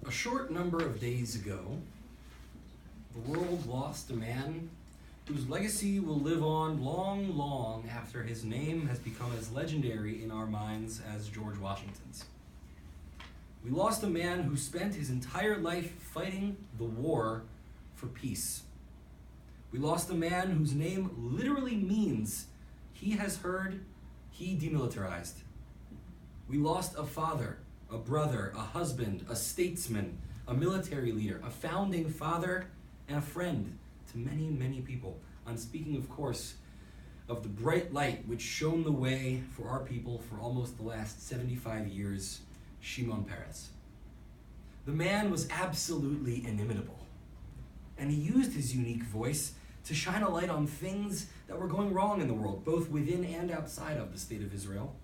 A short number of days ago, the world lost a man whose legacy will live on long, long after his name has become as legendary in our minds as George Washington's. We lost a man who spent his entire life fighting the war for peace. We lost a man whose name literally means he has heard, he demilitarized. We lost a father, a brother, a husband, a statesman, a military leader, a founding father, and a friend to many, many people. I'm speaking, of course, of the bright light which shone the way for our people for almost the last 75 years, Shimon Peres. The man was absolutely inimitable, and he used his unique voice to shine a light on things that were going wrong in the world, both within and outside of the state of Israel,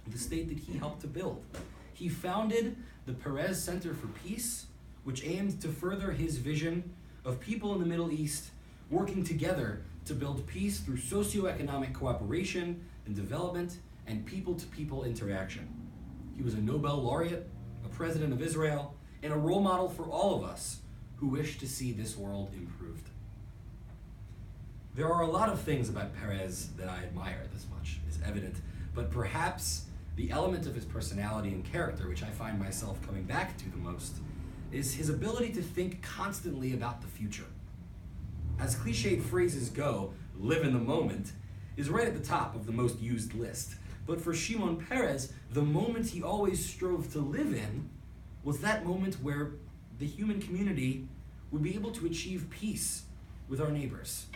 the state that he helped to build. He founded the Peres Center for Peace, which aimed to further his vision of people in the Middle East working together to build peace through socioeconomic cooperation and development and people-to-people interaction. He was a Nobel laureate, a president of Israel, and a role model for all of us who wish to see this world improved. There are a lot of things about Peres that I admire this much, is evident, but perhaps the element of his personality and character, which I find myself coming back to the most, is his ability to think constantly about the future. As cliched phrases go, live in the moment is right at the top of the most used list. But for Shimon Peres, the moment he always strove to live in was that moment where the human community would be able to achieve peace with our neighbors.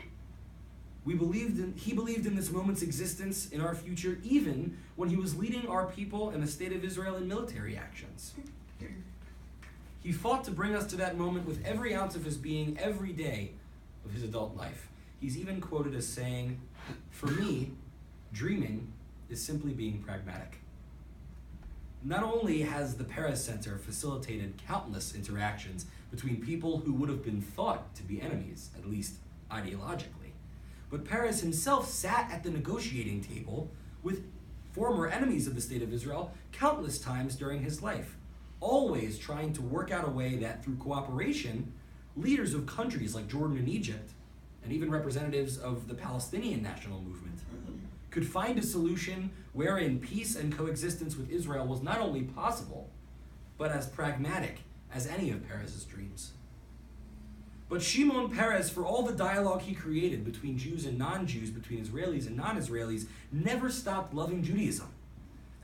He believed in this moment's existence in our future, even when he was leading our people and the state of Israel in military actions. He fought to bring us to that moment with every ounce of his being every day of his adult life. He's even quoted as saying, "For me, dreaming is simply being pragmatic." Not only has the Peres Center facilitated countless interactions between people who would have been thought to be enemies, at least ideologically, but Peres himself sat at the negotiating table with former enemies of the state of Israel countless times during his life, always trying to work out a way that through cooperation, leaders of countries like Jordan and Egypt, and even representatives of the Palestinian national movement, could find a solution wherein peace and coexistence with Israel was not only possible, but as pragmatic as any of Peres' dreams. But Shimon Peres, for all the dialogue he created between Jews and non-Jews, between Israelis and non-Israelis, never stopped loving Judaism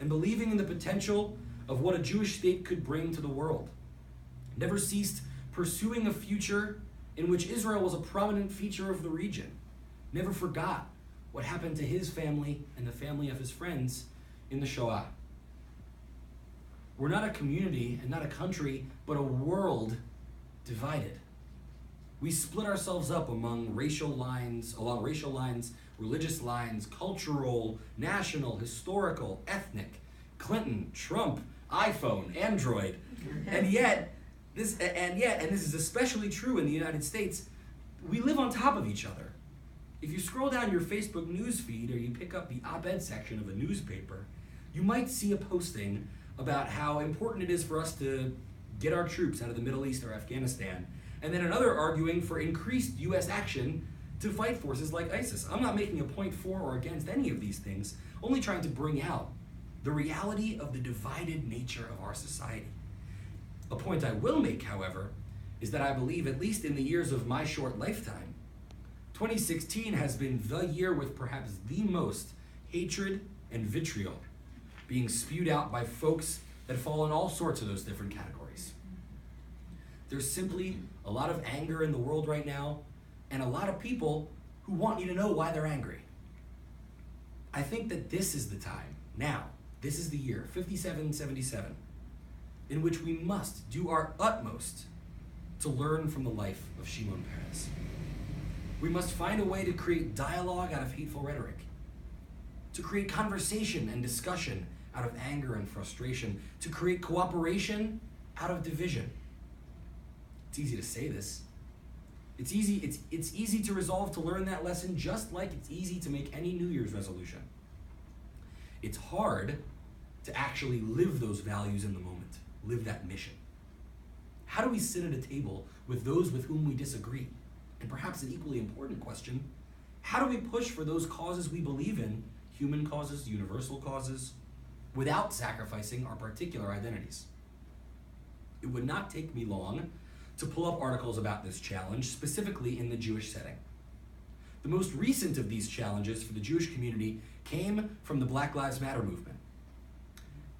and believing in the potential of what a Jewish state could bring to the world. Never ceased pursuing a future in which Israel was a prominent feature of the region. Never forgot what happened to his family and the family of his friends in the Shoah. We're not a community and not a country, but a world divided. We split ourselves up along racial lines, religious lines, cultural, national, historical, ethnic, Clinton, Trump, iPhone, Android. And this is especially true in the United States, we live on top of each other. If you scroll down your Facebook news feed or you pick up the op-ed section of a newspaper, you might see a posting about how important it is for us to get our troops out of the Middle East or Afghanistan, and then another arguing for increased U.S. action to fight forces like ISIS. I'm not making a point for or against any of these things, only trying to bring out the reality of the divided nature of our society. A point I will make, however, is that I believe, at least in the years of my short lifetime, 2016 has been the year with perhaps the most hatred and vitriol being spewed out by folks that fall in all sorts of those different categories. There's simply a lot of anger in the world right now, and a lot of people who want you to know why they're angry. I think that this is the time, now, this is the year, 5777, in which we must do our utmost to learn from the life of Shimon Peres. We must find a way to create dialogue out of hateful rhetoric, to create conversation and discussion out of anger and frustration, to create cooperation out of division. It's easy to say this. It's easy to resolve to learn that lesson, just like it's easy to make any New Year's resolution. It's hard to actually live those values in the moment, live that mission. How do we sit at a table with those with whom we disagree? And perhaps an equally important question, how do we push for those causes we believe in, human causes, universal causes, without sacrificing our particular identities? It would not take me long to pull up articles about this challenge, specifically in the Jewish setting. The most recent of these challenges for the Jewish community came from the Black Lives Matter movement.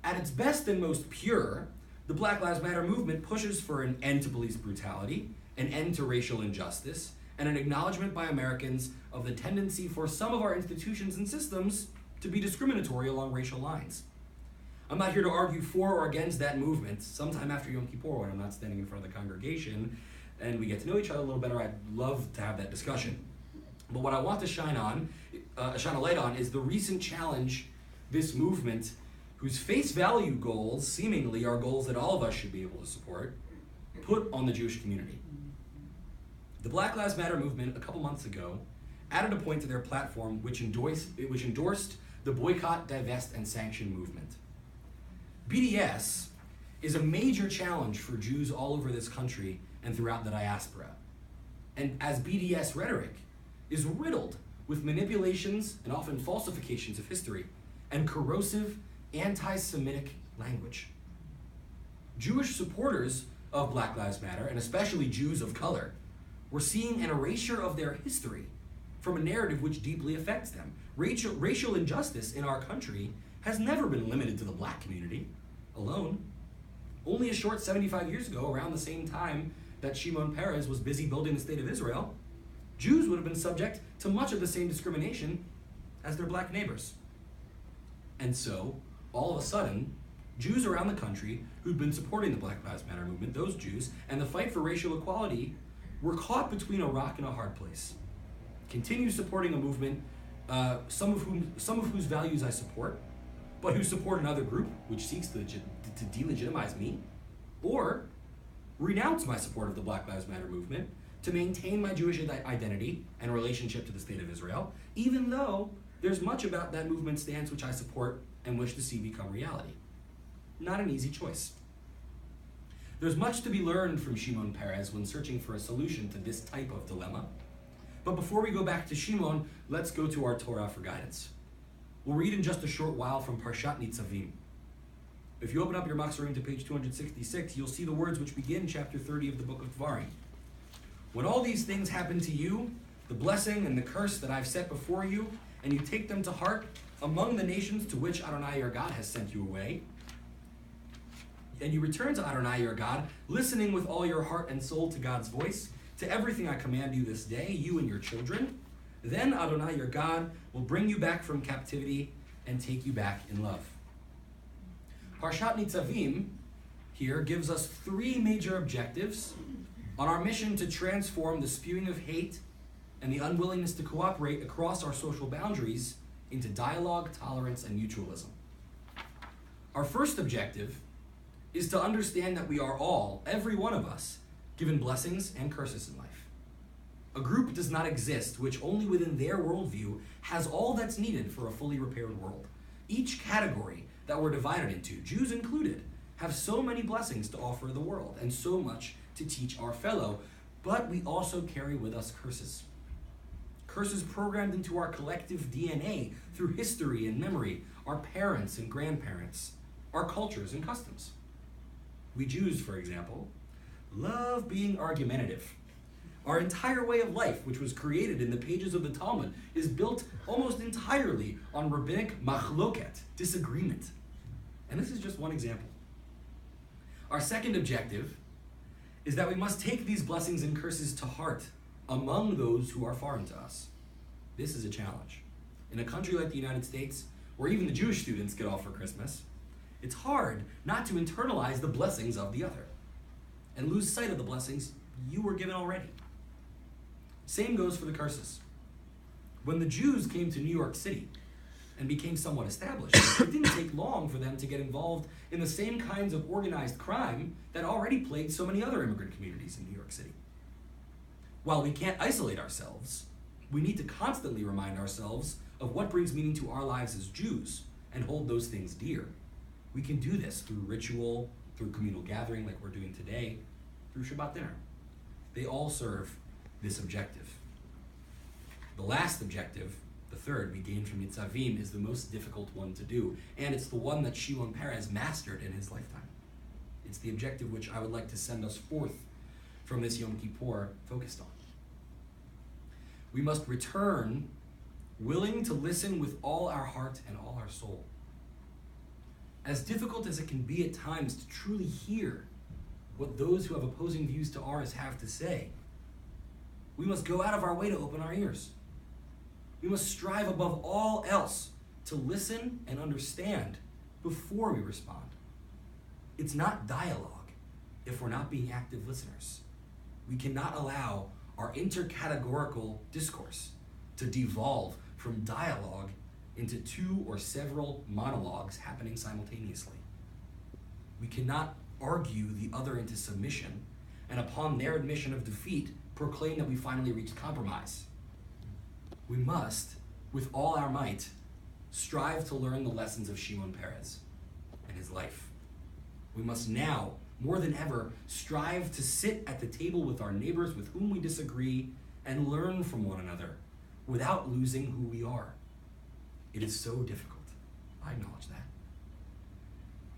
At its best and most pure, the Black Lives Matter movement pushes for an end to police brutality, an end to racial injustice, and an acknowledgement by Americans of the tendency for some of our institutions and systems to be discriminatory along racial lines. I'm not here to argue for or against that movement. Sometime after Yom Kippur, when I'm not standing in front of the congregation and we get to know each other a little better, I'd love to have that discussion. But what I want to shine a light on is the recent challenge this movement, whose face value goals seemingly are goals that all of us should be able to support, put on the Jewish community. The Black Lives Matter movement a couple months ago added a point to their platform which endorsed the boycott, divest, and sanction movement. BDS is a major challenge for Jews all over this country and throughout the diaspora. And as BDS rhetoric is riddled with manipulations and often falsifications of history and corrosive anti-Semitic language. Jewish supporters of Black Lives Matter, and especially Jews of color, were seeing an erasure of their history from a narrative which deeply affects them. Racial injustice in our country has never been limited to the black community alone. Only a short 75 years ago, around the same time that Shimon Peres was busy building the state of Israel, Jews would have been subject to much of the same discrimination as their black neighbors. And so, all of a sudden, Jews around the country who'd been supporting the Black Lives Matter movement, those Jews, and the fight for racial equality, were caught between a rock and a hard place. Continue supporting a movement, some of whose values I support, but who support another group which seeks to delegitimize me, or renounce my support of the Black Lives Matter movement to maintain my Jewish identity and relationship to the state of Israel, even though there's much about that movement's stance which I support and wish to see become reality. Not an easy choice. There's much to be learned from Shimon Peres when searching for a solution to this type of dilemma. But before we go back to Shimon, let's go to our Torah for guidance. We'll read in just a short while from Parshat Nitzavim. If you open up your Machzorim to page 266, you'll see the words which begin chapter 30 of the book of Dvarim. When all these things happen to you, the blessing and the curse that I've set before you, and you take them to heart among the nations to which Adonai your God has sent you away, and you return to Adonai your God, listening with all your heart and soul to God's voice, to everything I command you this day, you and your children, then Adonai your God will bring you back from captivity and take you back in love. Parshat Nitzavim here gives us three major objectives on our mission to transform the spewing of hate and the unwillingness to cooperate across our social boundaries into dialogue, tolerance, and mutualism. Our first objective is to understand that we are all, every one of us, given blessings and curses in life. A group does not exist which only within their worldview has all that's needed for a fully repaired world. Each category that we're divided into, Jews included, have so many blessings to offer the world and so much to teach our fellow, but we also carry with us curses. Curses programmed into our collective DNA through history and memory, our parents and grandparents, our cultures and customs. We Jews, for example, love being argumentative. Our entire way of life, which was created in the pages of the Talmud, is built almost entirely on rabbinic machloket, disagreement. And this is just one example. Our second objective is that we must take these blessings and curses to heart among those who are foreign to us. This is a challenge. In a country like the United States, where even the Jewish students get off for Christmas, it's hard not to internalize the blessings of the other and lose sight of the blessings you were given already. Same goes for the curses. When the Jews came to New York City and became somewhat established, it didn't take long for them to get involved in the same kinds of organized crime that already plagued so many other immigrant communities in New York City. While we can't isolate ourselves, we need to constantly remind ourselves of what brings meaning to our lives as Jews and hold those things dear. We can do this through ritual, through communal gathering like we're doing today, through Shabbat dinner. They all serve this objective. The last objective, the third, we gain from Nitzavim, is the most difficult one to do, and it's the one that Shimon Peres mastered in his lifetime. It's the objective which I would like to send us forth from this Yom Kippur focused on. We must return willing to listen with all our heart and all our soul. As difficult as it can be at times to truly hear what those who have opposing views to ours have to say, we must go out of our way to open our ears. We must strive above all else to listen and understand before we respond. It's not dialogue if we're not being active listeners. We cannot allow our intercategorical discourse to devolve from dialogue into two or several monologues happening simultaneously. We cannot argue the other into submission, and upon their admission of defeat, proclaim that we finally reached compromise. We must, with all our might, strive to learn the lessons of Shimon Peres and his life. We must now, more than ever, strive to sit at the table with our neighbors with whom we disagree and learn from one another without losing who we are. It is so difficult. I acknowledge that.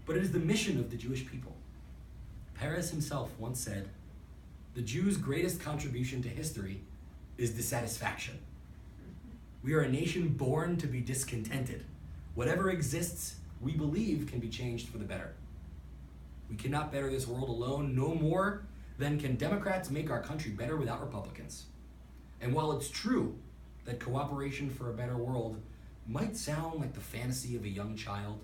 But it is the mission of the Jewish people. Peres himself once said, "The Jews' greatest contribution to history is dissatisfaction. We are a nation born to be discontented. Whatever exists, we believe can be changed for the better. We cannot better this world alone, no more than can Democrats make our country better without Republicans. And while it's true that cooperation for a better world might sound like the fantasy of a young child,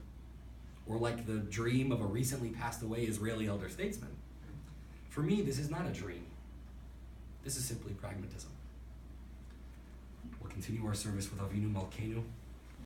or like the dream of a recently passed away Israeli elder statesman, for me, this is not a dream. This is simply pragmatism." We'll continue our service with Avinu Malkeinu.